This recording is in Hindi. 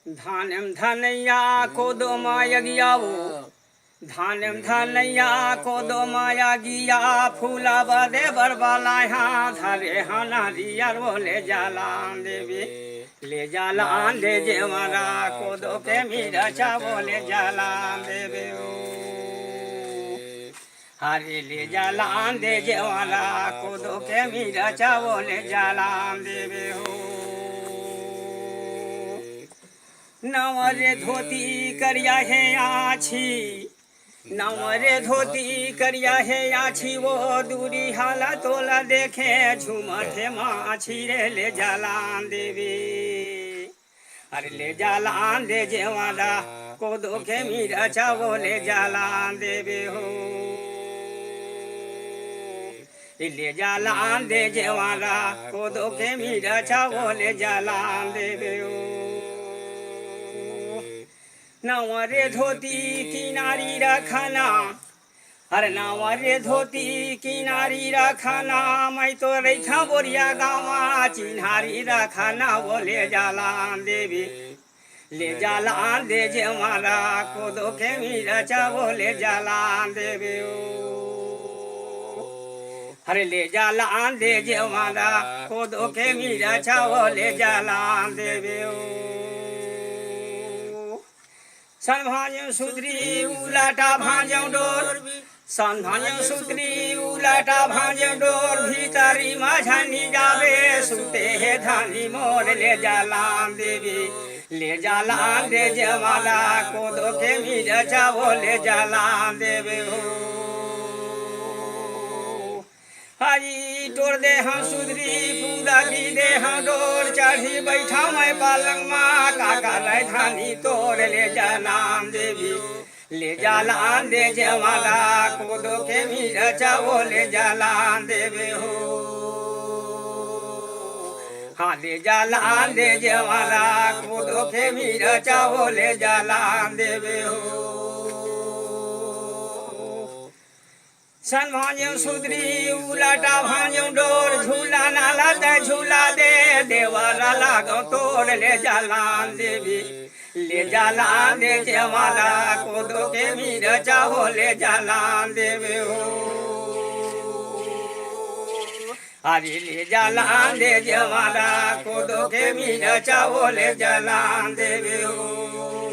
धानम धनैया को दो माया गियावो धानम धनैया को दो माया गिया फूला बदे बरबाला यहाँ धरे हाना रियर वो ले जाला देवी ले जाला दे जेवरा को दो के मीरा चावो ले जाला देवी हरे ले जाला दे जेवरा को दो के मीरा चावो ले जाला देवी हो नवरे धोती करिया है आछी नवरे धोती करिया है आछी वो दूरी हाला तोला देखे झूमठे माछी रे ले जालान देवी अरे ले जालान दे जेवाला को दो के मीरा चावो ले जालान देवी हो ले जालान दे जेवाला को दो के मीरा चावो ले जालान देवी हो नवरे धोती किनारी रखना अरे नवरे धोती किनारी रखना मैं तो रेखा बोरिया गाँव चिन्हारी रखना वो ले जालान देवी ले जालान दे जेवाला को दो के मीरा चावो ले जालान देवी अरे ले जालान दे जेवाला को दो के मीरा चावो ले जालान देवी सन भाजो सुधरी उलाटा भाजो डोर सन भाजो सुधरी उलाटा भाजो डोर भीतरी माझानी जावे सुते है धानी मोर ले जालान देवी ले जालान दे जवाला को दो के मीरा चावो ले जालान देवे हो हरी तोड़ दे हम सुधरी पूरा की दे हम डोर चढ़ी बैठा मैं पालंग माँ काका ले धानी तोड़ ले जालान देवी ले जालान दे जवाला को दो के मीरा चावो ले जालान देवे हो हाँ ले जालान दे जवाला को दो के मीरा चावो ले जालान देवे हो सन भाजो सुधरी उलाटा भाजो डोर झूला नाला दे झूला दे देवाला लागो तोड़ ले जालान देवी ले जालान दे जवाला को दो के मीरा चावो ले जालान देवे हो हरी ले जालान दे जवाला को दो के मीरा चावो ले जालान देवे हो